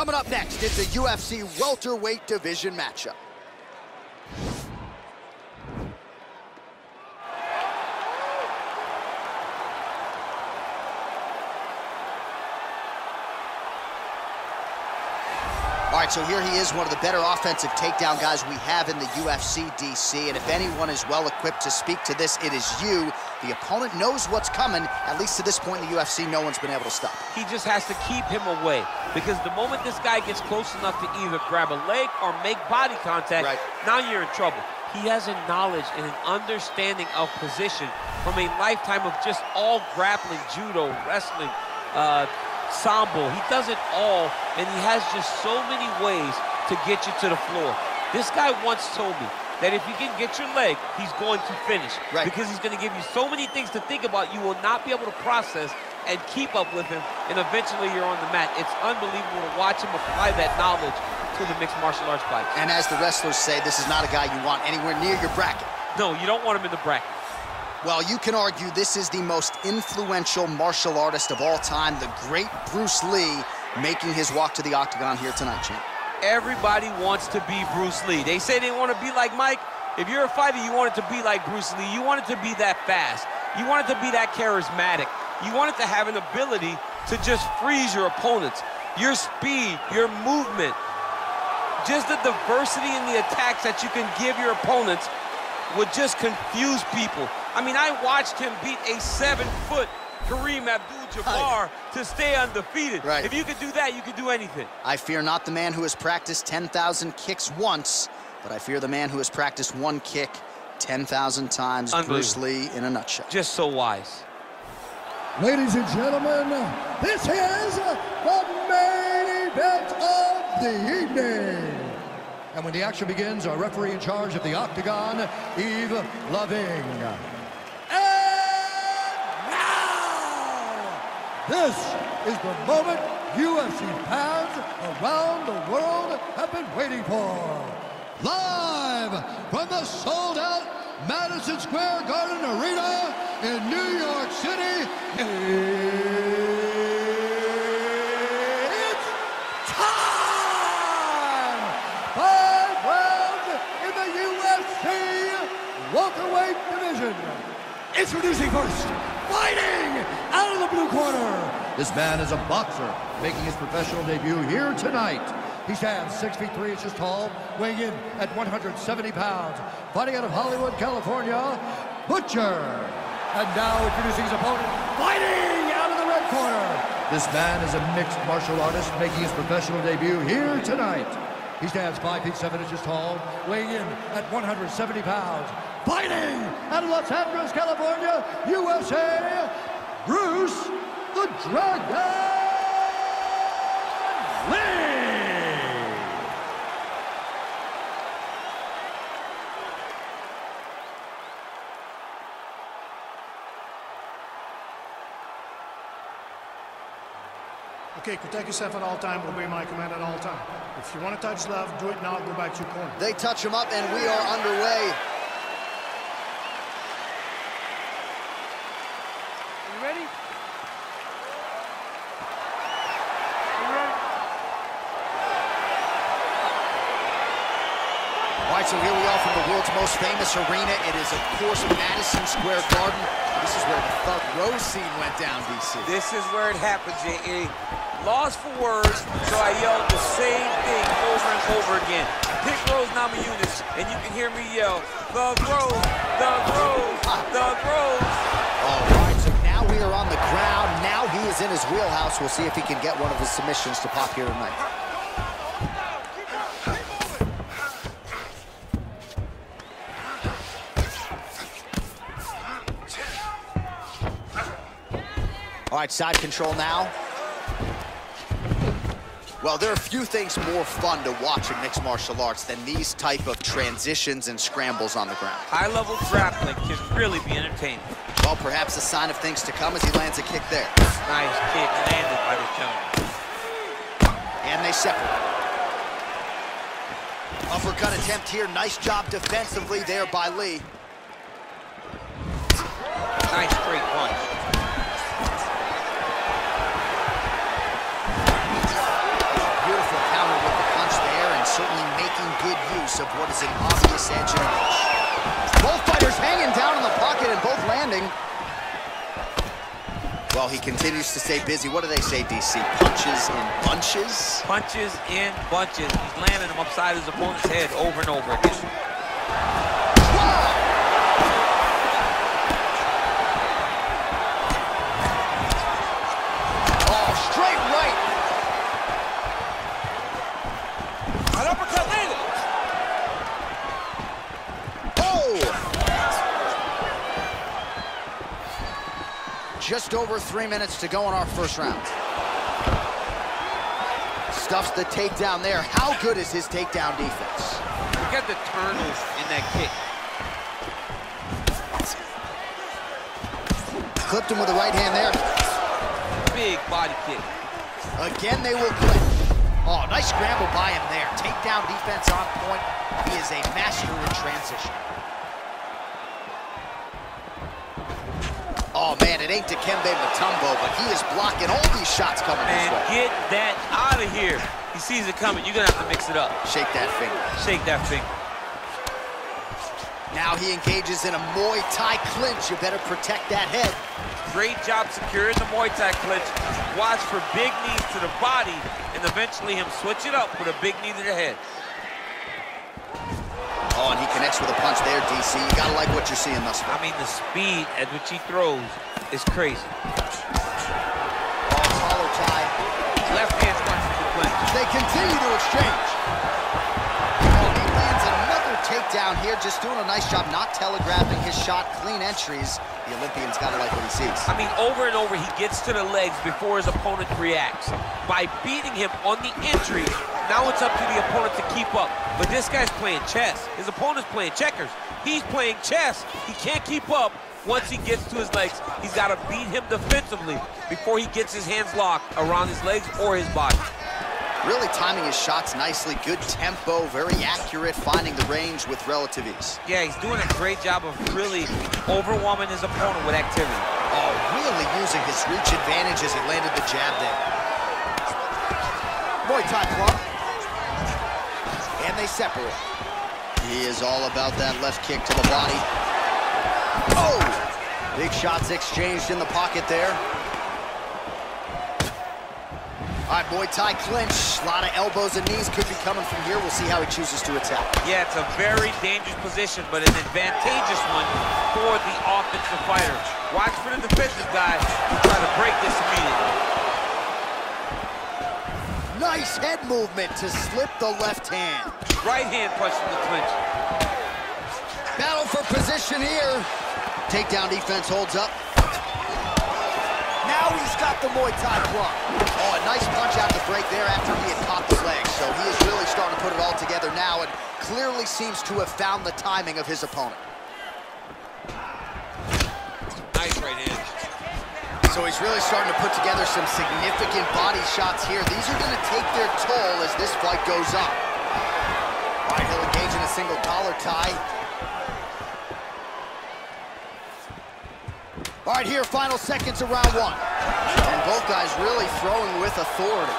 Coming up next, it's a UFC welterweight division matchup. All right, so here he is, one of the better offensive takedown guys we have in the UFC, DC. And if anyone is well-equipped to speak to this, it is you. The opponent knows what's coming. At least to this point in the UFC, no one's been able to stop him. He just has to keep him away, because the moment this guy gets close enough to either grab a leg or make body contact, now you're in trouble. He has a knowledge and an understanding of position from a lifetime of just all grappling, judo, wrestling, sambo. He does it all, and he has just so many ways to get you to the floor. This guy once told me that if you can get your leg, he's going to finish. Because he's going to give you so many things to think about, you will not be able to process and keep up with him, and eventually you're on the mat. It's unbelievable to watch him apply that knowledge to the mixed martial arts fight. And as the wrestlers say, this is not a guy you want anywhere near your bracket. No, you don't want him in the bracket. Well, you can argue this is the most influential martial artist of all time, the great Bruce Lee, making his walk to the octagon here tonight, champ. Everybody wants to be Bruce Lee. They say they want to be like Mike. If you're a fighter, you want it to be like Bruce Lee. You want it to be that fast. You want it to be that charismatic. You want it to have an ability to just freeze your opponents. Your speed, your movement, just the diversity in the attacks that you can give your opponents would just confuse people. I mean, I watched him beat a 7-foot Kareem Abdul-Jabbar to stay undefeated. If you could do that, you could do anything. I fear not the man who has practiced 10,000 kicks once, but I fear the man who has practiced one kick 10,000 times. Bruce Lee in a nutshell. Just so wise. Ladies and gentlemen, this is the main event of the evening. And when the action begins, our referee in charge of the octagon, Yves Loving. And now, this is the moment UFC fans around the world have been waiting for. Live from the sold-out Madison Square Garden Arena in New York City, it's time! 5 rounds in the UFC welterweight division. Introducing first, fighting out of the blue corner. This man is a boxer, making his professional debut here tonight. He stands 6 feet 3 inches tall, weighing in at 170 pounds. Fighting out of Hollywood, California, Butcher. And now introducing his opponent, fighting out of the red corner. This man is a mixed martial artist, making his professional debut here tonight. He stands 5 feet 7 inches tall, weighing in at 170 pounds. Fighting out of Los Angeles, California, USA, Bruce the Dragon Lee. Okay, protect yourself at all time, obey my command at all time. If you want to touch left, do it now, go back to your corner. They touch him up and we are underway. You ready? You ready? All right, so here we are from the world's most famous arena. It is, of course, Madison Square Garden. This is where the Thug Rose scene went down, DC. This is where it happened, J.E. Lost for words, so I yelled the same thing over and over again. Pick Rose Namajunas, and you can hear me yell, Thug Rose, Thug Rose, Thug Rose. All right, so now we are on the ground. Now he is in his wheelhouse. We'll see if he can get one of his submissions to pop here tonight. All right, side control now. Well, there are few things more fun to watch in mixed martial arts than these type of transitions and scrambles on the ground. High-level grappling can really be entertaining. Well, perhaps a sign of things to come as he lands a kick there. Nice kick landed by the gentleman. And they separate. Uppercut attempt here. Nice job defensively there by Lee. Nice straight punch. Beautiful. use of what is an obvious edge and a push. Both fighters hanging down in the pocket and both landing. Well, he continues to stay busy. What do they say, DC? Punches in bunches? Punches in bunches. He's landing them upside his opponent's head over and over again. Oh, straight right. An uppercut landed. Just over 3 minutes to go in our first round. Stuffs the takedown there. How good is his takedown defense? Look at the turtles in that kick. Clipped him with the right hand there. Big body kick. Again, they will clinch. Oh, nice scramble by him there. Takedown defense on point. He is a master in transition. Oh, man, it ain't Dikembe Mutombo, but he is blocking all these shots coming his way. Get that out of here. He sees it coming. You're going to have to mix it up. Shake that finger. Shake that finger. Now he engages in a Muay Thai clinch. You better protect that head. Great job securing the Muay Thai clinch. Watch for big knees to the body, and eventually him switch it up with a big knee to the head. Oh, and he connects with a punch there, DC. You gotta like what you're seeing thus far. I mean, the speed at which he throws is crazy. Oh, collar tie. Left hand punch to the clinch. They continue to exchange. Oh, he lands another takedown here, just doing a nice job not telegraphing his shot. Clean entries. The Olympian's gotta like what he sees. I mean, over and over, he gets to the legs before his opponent reacts. By beating him on the entry, now it's up to the opponent to keep up. But this guy's playing chess. His opponent's playing checkers. He's playing chess. He can't keep up once he gets to his legs. He's got to beat him defensively before he gets his hands locked around his legs or his body. Really timing his shots nicely. Good tempo, very accurate, finding the range with relative ease. Yeah, he's doing a great job of really overwhelming his opponent with activity. Oh, really using his reach advantage as he landed the jab there. Muay Thai club. And they separate. He is all about that left kick to the body. Oh! Big shots exchanged in the pocket there. All right, Muay Thai clinch. A lot of elbows and knees could be coming from here. We'll see how he chooses to attack. Yeah, it's a very dangerous position, but an advantageous one for the offensive fighter. Watch for the defensive guy who try to break this immediately. Nice head movement to slip the left hand. Right hand punch from the clinch. Battle for position here. Takedown defense holds up. Now he's got the Muay Thai club. Oh, a nice punch out the break there after he had caught the leg. So he is really starting to put it all together now and clearly seems to have found the timing of his opponent. Nice right hand. So he's really starting to put together some significant body shots here. These are going to take their toll as this fight goes on. All right, he'll engage in a single collar tie. All right, here, final seconds of round one. And both guys really throwing with authority.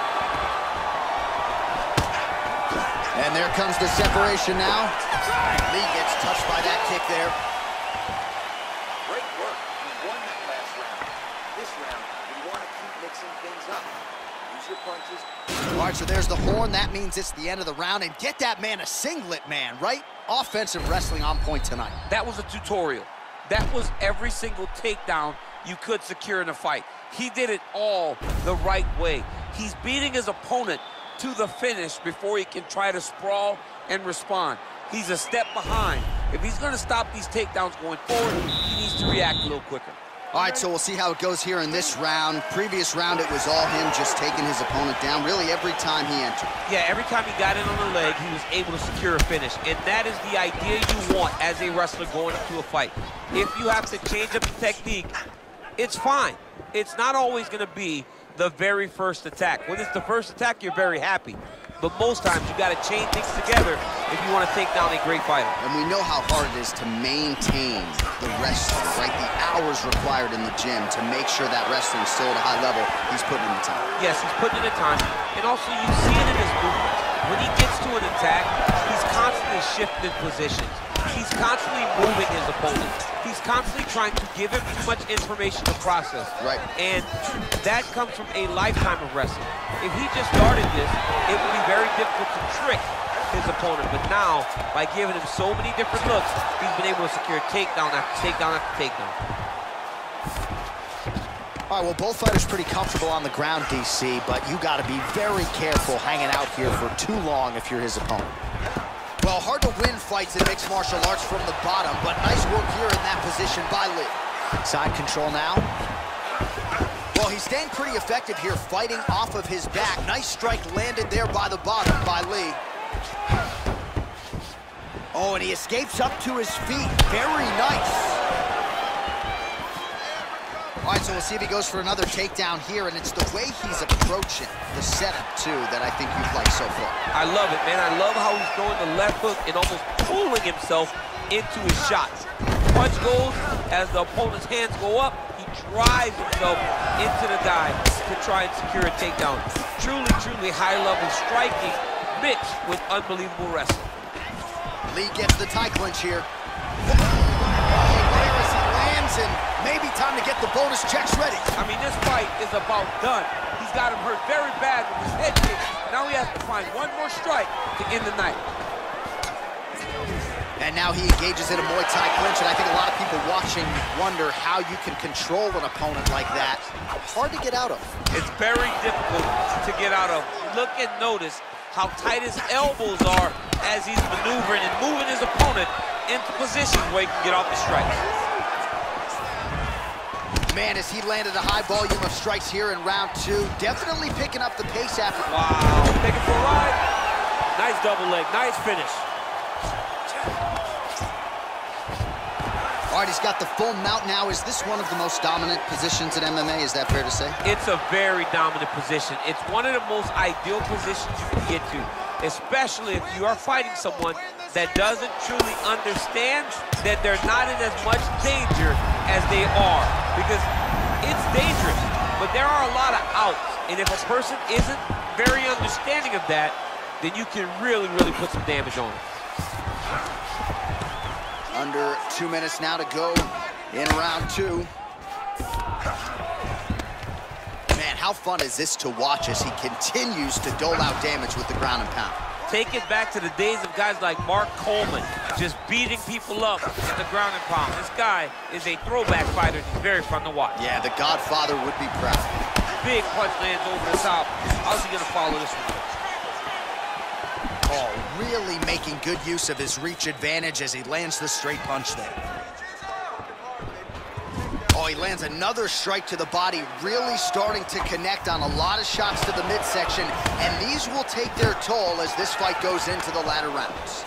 And there comes the separation now. Lee gets touched by that kick there. Great work. You won that last round. This round, you want to keep mixing things up. Use your punches. All right, so there's the horn. That means it's the end of the round. And get that man a singlet, man, right? Offensive wrestling on point tonight. That was a tutorial. That was every single takedown you could secure in a fight. He did it all the right way. He's beating his opponent to the finish before he can try to sprawl and respond. He's a step behind. If he's going to stop these takedowns going forward, he needs to react a little quicker. All right, so we'll see how it goes here in this round. Previous round, it was all him just taking his opponent down really every time he entered. Yeah, every time he got in on the leg, he was able to secure a finish. And that is the idea you want as a wrestler going into a fight. If you have to change up the technique, it's fine. It's not always going to be the very first attack. When it's the first attack, you're very happy. But most times, you got to chain things together if you want to take down a great fighter. And we know how hard it is to maintain the wrestling, right? The hours required in the gym to make sure that wrestling is still at a high level. He's putting in the time. Yes, he's putting in the time. And also, you see it in his movement. When he gets to an attack, he's constantly shifting positions. He's constantly moving his opponent. He's constantly trying to give him too much information to process. Right. And that comes from a lifetime of wrestling. If he just started this, it would be very difficult to trick his opponent. But now, by giving him so many different looks, he's been able to secure takedown after takedown after takedown. All right, well, both fighters pretty comfortable on the ground, DC, but you got to be very careful hanging out here for too long if you're his opponent. Well, hard to win fights in mixed martial arts from the bottom, but nice work here in that position by Lee. Side control now. Well, he's staying pretty effective here, fighting off of his back. Nice strike landed there by the bottom by Lee. Oh, and he escapes up to his feet. Very nice. All right, so we'll see if he goes for another takedown here, and it's the way he's approaching the setup, too, that I think you've liked so far. I love it, man. I love how he's throwing the left hook and almost pulling himself into his shots. Punch goes, as the opponent's hands go up, he drives himself into the dive to try and secure a takedown. Truly, truly high-level striking mixed with unbelievable wrestling. Lee gets the tie clinch here. There as he lands, and maybe time to get the bonus checks ready. I mean, this fight is about done. He's got him hurt very bad with his head kick. Now he has to find one more strike to end the night. And now he engages in a Muay Thai clinch, and I think a lot of people watching wonder how you can control an opponent like that. Hard to get out of. It's very difficult to get out of. Look and notice how tight his elbows are as he's maneuvering and moving his opponent into positions where he can get off the strikes. Man, as he landed a high volume of strikes here in round two, definitely picking up the pace after. Wow, taking for a ride. Nice double leg, nice finish. All right, he's got the full mount now. Is this one of the most dominant positions in MMA? Is that fair to say? It's a very dominant position. It's one of the most ideal positions you can get to, especially if you are fighting someone that doesn't truly understand that they're not in as much danger as they are. Because it's dangerous, but there are a lot of outs. And if a person isn't very understanding of that, then you can really, really put some damage on them. Under 2 minutes now to go in round two. Man, how fun is this to watch as he continues to dole out damage with the ground and pound. Take it back to the days of guys like Mark Coleman, just beating people up in the ground and pound. This guy is a throwback fighter. He's very fun to watch. Yeah, the Godfather would be proud. Big punch lands over the top. How's he gonna follow this one? Oh, really making good use of his reach advantage as he lands the straight punch there. Oh, he lands another strike to the body, really starting to connect on a lot of shots to the midsection, and these will take their toll as this fight goes into the latter rounds.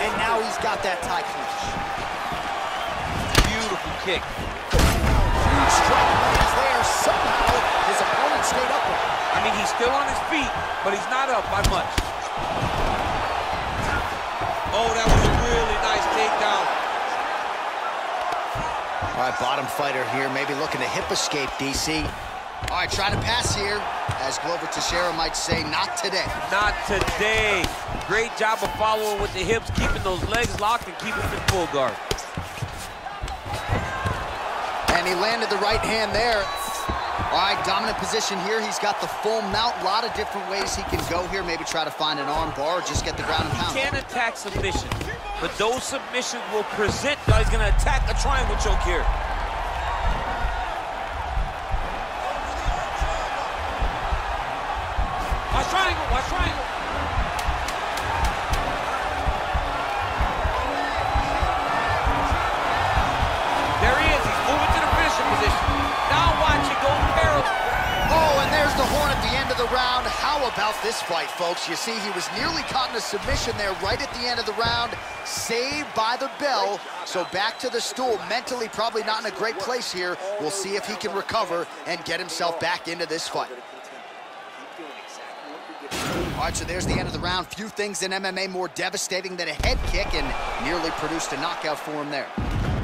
And now he's got that tie clinch. Beautiful kick. Huge strike lands there. Somehow his opponent stayed upright. I mean, he's still on his feet, but he's not up by much. Oh, that was a really nice takedown. All right, bottom fighter here, maybe looking to hip escape, DC. All right, trying to pass here, as Glover Teixeira might say, not today. Not today. Great job of following with the hips, keeping those legs locked and keeping them in full guard. And he landed the right hand there. All right, dominant position here. He's got the full mount. A lot of different ways he can go here. Maybe try to find an arm bar or just get the ground and pound. He can attack submission, but those submissions will present. He's going to attack a triangle choke here. Watch triangle, watch triangle. There he is. He's moving to the finishing position. Now watch it go parallel. Oh, and there's the horn at the end of the round. How about this fight, folks? You see, he was nearly caught in a submission there right at the end of the round. Saved by the bell. So back to the stool. Mentally probably not in a great place here. We'll see if he can recover and get himself back into this fight. All right, so there's the end of the round. Few things in MMA more devastating than a head kick, and nearly produced a knockout for him there.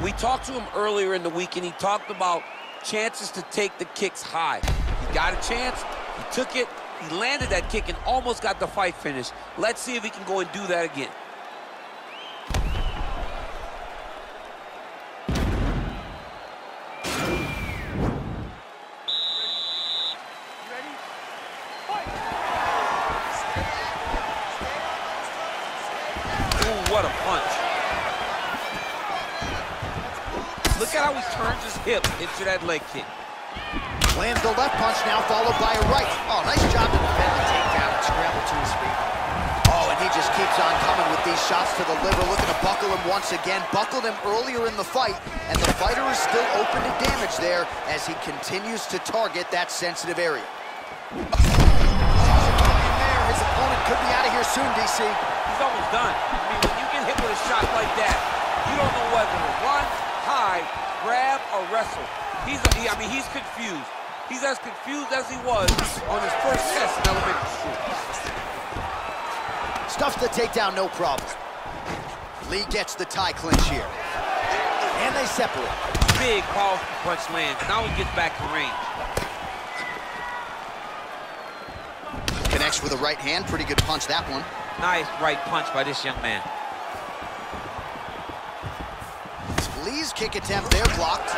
We talked to him earlier in the week, and he talked about chances to take the kicks high. He got a chance, he took it, He landed that kick and almost got the fight finished. Let's see if he can go and do that again. What a punch. Look at how he turns his hip into that leg kick. Lands the left punch now, followed by a right. Oh, nice job to defend the takedown and scramble to his feet. Oh, and he just keeps on coming with these shots to the liver, looking to buckle him once again. Buckled him earlier in the fight, and the fighter is still open to damage there as he continues to target that sensitive area. In there, his opponent could be out of here soon, DC. He's almost done. I mean, when you get hit with a shot like that, you don't know whether to run, hide, grab, or wrestle. He's confused. He's as confused as he was on his first test in elementary school. Stuffs the takedown, no problem. Lee gets the tie clinch here. And they separate. Big, powerful punch lands. Now he gets back in range. Connects with a right hand. Pretty good punch, that one. Nice right punch by this young man. Lee's kick attempt there blocked.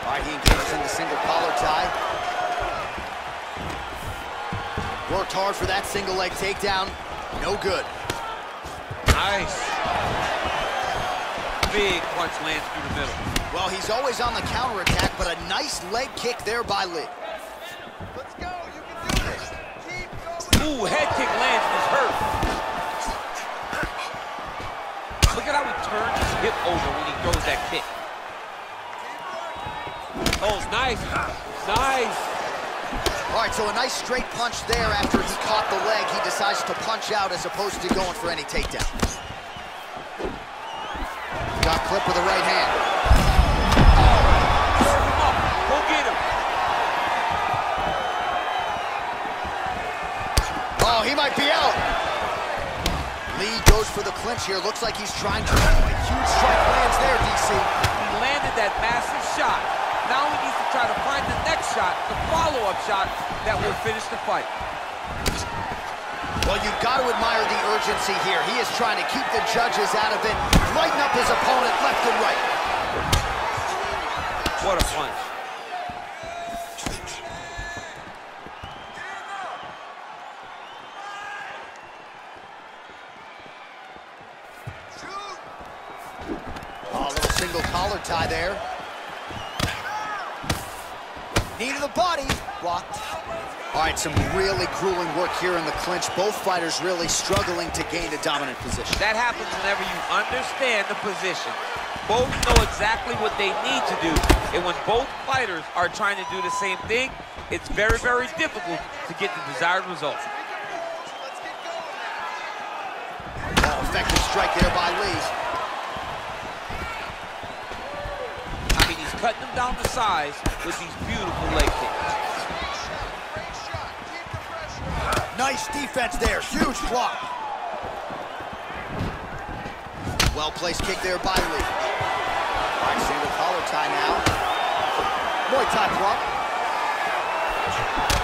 All right, he engages in the single collar tie. Worked hard for that single leg takedown. No good. Nice. Big punch lands through the middle. Well, he's always on the counterattack, but a nice leg kick there by Lee. Let's go. You can do this. Keep going. Ooh, head kick lands, was hurt. Look at how he turns his hip over when he throws that kick. Oh, nice. Nice. All right, so a nice straight punch there after he caught the leg. He decides to punch out as opposed to going for any takedown. Got clipped with a right hand. Serve him up. Go get him. Oh, he might be out. Lee goes for the clinch here. Looks like he's trying to... A huge strike lands there, DC. He landed that massive shot. Now he needs to try to find the next shot, the follow-up shot that will finish the fight. Well, you've got to admire the urgency here. He is trying to keep the judges out of it, lighten up his opponent left and right. What a punch. Oh, a little single collar tie there. Knee to the body, blocked. All right, some really grueling work here in the clinch. Both fighters really struggling to gain a dominant position. That happens whenever you understand the position. Both know exactly what they need to do, and when both fighters are trying to do the same thing, it's very, very difficult to get the desired result. Oh, effective strike there by Lee. I mean, he's cutting them down to size with these beautiful leg kicks. Nice defense there, huge block. Well-placed kick there by Lee. All right, single collar tie now. Muay Thai block.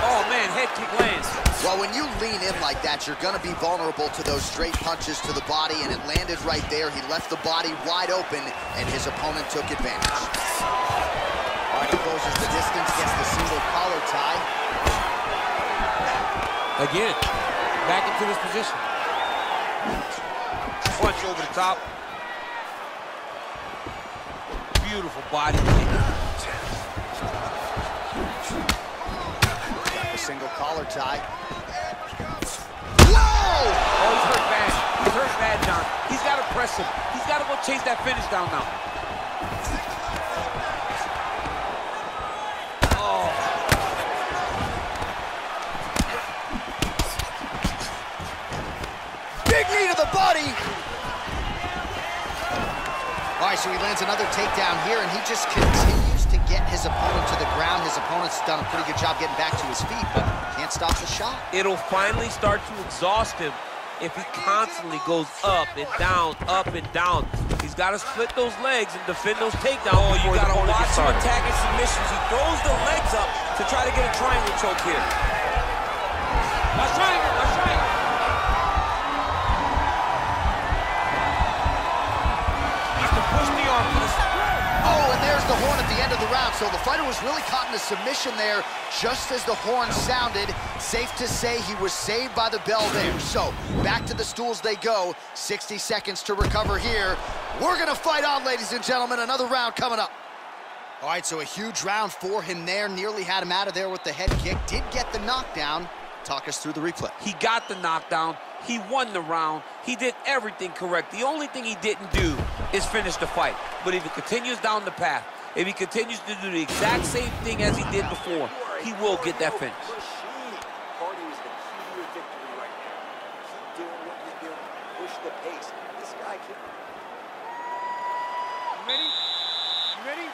Oh man, head kick lands. Well, when you lean in like that, you're gonna be vulnerable to those straight punches to the body, and it landed right there. He left the body wide open, and his opponent took advantage. All right, he closes the distance, gets the single collar tie. Again, back into this position. Punch over the top. Beautiful body kick. Got the single collar tie. Whoa! Oh, he's hurt bad. He's hurt bad, John. He's got to press him. He's got to go chase that finish down now. Big knee to the body. All right, so he lands another takedown here, and he just continues to get his opponent to the ground. His opponent's done a pretty good job getting back to his feet, but can't stop the shot. It'll finally start to exhaust him if he constantly goes up and down, up and down. He's got to split those legs and defend those takedowns. Oh, you got to watch him attacking submissions. He throws the legs up to try to get a triangle choke here. Let's triangle, let's triangle. He's to push the arm. Oh, and there's the horn at the end of the round. So the fighter was really caught in a submission there just as the horn sounded. Safe to say he was saved by the bell there. So back to the stools they go. 60 seconds to recover here. We're gonna fight on, ladies and gentlemen. Another round coming up. All right, so a huge round for him there. Nearly had him out of there with the head kick. Did get the knockdown. Talk us through the replay. He got the knockdown. He won the round. He did everything correct. The only thing he didn't do is finish the fight. But if he continues down the path, if he continues to do the exact same thing as he did before, he will get that finish. Cardio is the key to your victory right now. Keep doing what you're doing. Push the pace. This guy can... You ready? You ready?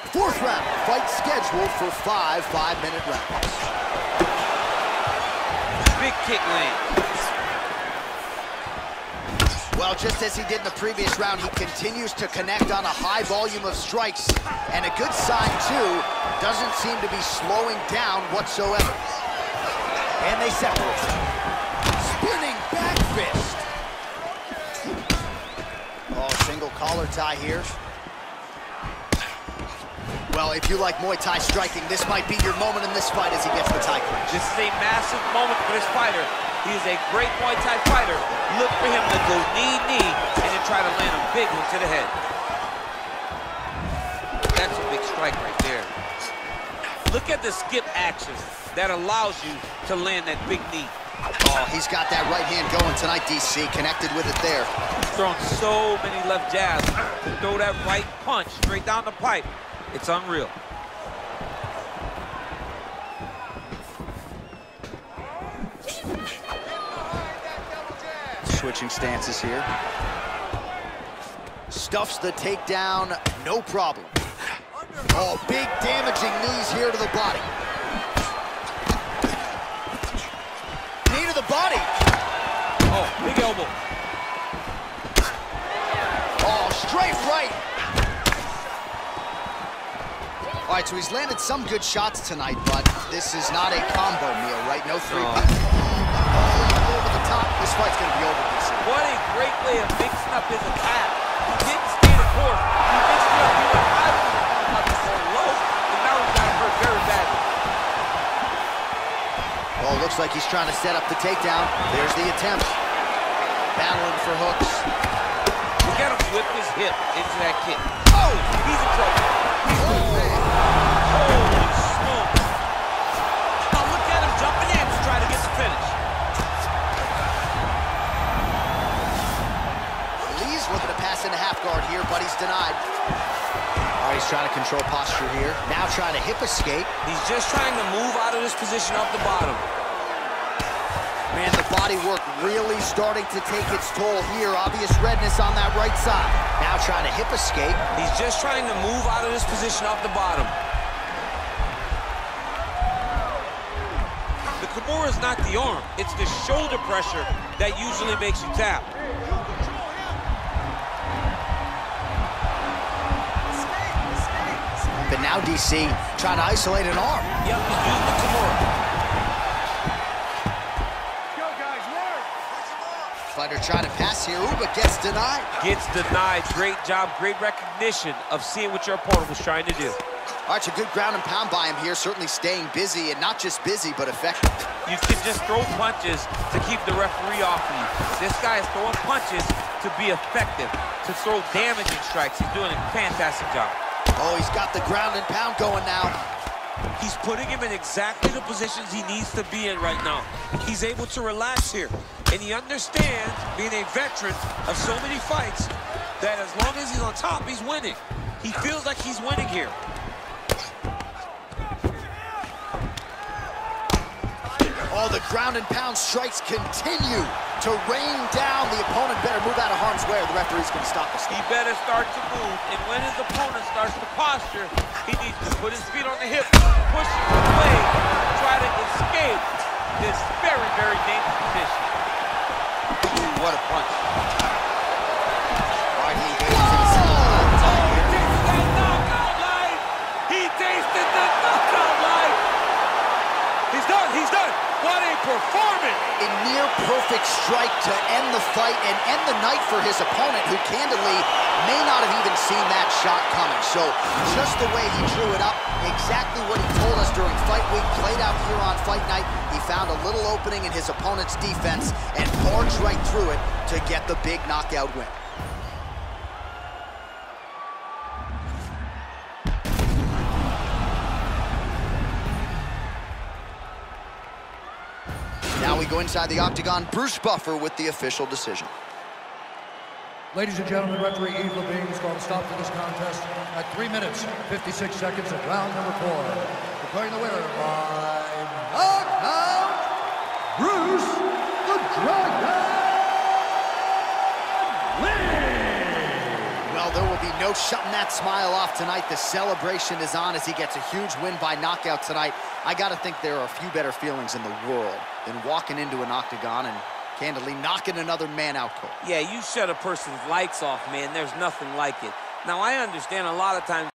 Fourth round, fight scheduled for 5 5-minute rounds. Big kick land. Well, just as he did in the previous round, he continues to connect on a high volume of strikes. And a good sign, too, doesn't seem to be slowing down whatsoever. And they separate. Spinning back fist. Oh, single collar tie here. Well, if you like Muay Thai striking, this might be your moment in this fight as he gets the Thai clinch. This is a massive moment for this fighter. He is a great Muay Thai fighter. Look for him to go knee, and then try to land a big one to the head. That's a big strike right there. Look at the skip action that allows you to land that big knee. Oh, he's got that right hand going tonight, DC. Connected with it there. He's throwing so many left jabs to throw that right punch straight down the pipe. It's unreal. Switching stances here. Stuffs the takedown, no problem. Oh, big damaging knees here to the body. Knee to the body. Oh, big elbow. Oh, straight right. All right, so he's landed some good shots tonight, but this is not a combo meal, right? No three. Over the top. This fight's going to be over, DC. What a great way of mixing up his attack. He didn't stay the course. He mixed it up. He went high with the punch so low, and now he's got hurt very badly. Oh, looks like he's trying to set up the takedown. There's the attempt. Battling for hooks. Look at him whip his hip into that kick. Oh, he's in trouble. Holy smoke. Now look at him jumping in to try to get the finish. Lee's looking to pass into half guard here, but he's denied. All right, he's trying to control posture here. Now trying to hip escape. He's just trying to move out of this position off the bottom. Man, the body work really starting to take its toll here. Obvious redness on that right side. Now trying to hip escape. He's just trying to move out of this position off the bottom. The Kimura is not the arm. It's the shoulder pressure that usually makes you tap. But now DC trying to isolate an arm. Yep, he's using the Kimura. Fighter trying to pass here, ooh, but gets denied. Gets denied. Great job, great recognition of seeing what your opponent was trying to do. All right, a good ground and pound by him here, certainly staying busy, and not just busy, but effective. You can just throw punches to keep the referee off of you. This guy is throwing punches to be effective, to throw damaging strikes. He's doing a fantastic job. Oh, he's got the ground and pound going now. He's putting him in exactly the positions he needs to be in right now. He's able to relax here. And he understands, being a veteran of so many fights, that as long as he's on top, he's winning. He feels like he's winning here. Oh, the ground and pound strikes continue to rain down. The opponent better move out of harm's way or the referee's going to stop us. He better start to move, and when his opponent starts to posture, he needs to put his feet on the hip, push him away, try to escape this very, very dangerous position. what a punch. All right, he tasted that knockout line. He tasted the knockout line. He's done. He's done. What a performance. A near-perfect strike to end the fight and end the night for his opponent, who candidly may not have even seen that shot coming. So just the way he drew it up, exactly what he told us during fight week, played out here on fight night. He found a little opening in his opponent's defense and barged right through it to get the big knockout win. Now we go inside the octagon. Bruce Buffer with the official decision. Ladies and gentlemen, referee Yves Levine is going to stop for this contest at 3 minutes, 56 seconds of round number 4. Declaring the winner by knockout, Bruce the Dragon Lee! Well, there will be no shutting that smile off tonight. The celebration is on as he gets a huge win by knockout tonight. I got to think there are a few better feelings in the world than walking into an octagon and candidly knocking another man out cold. Yeah, you shut a person's lights off, man. There's nothing like it. Now, I understand a lot of times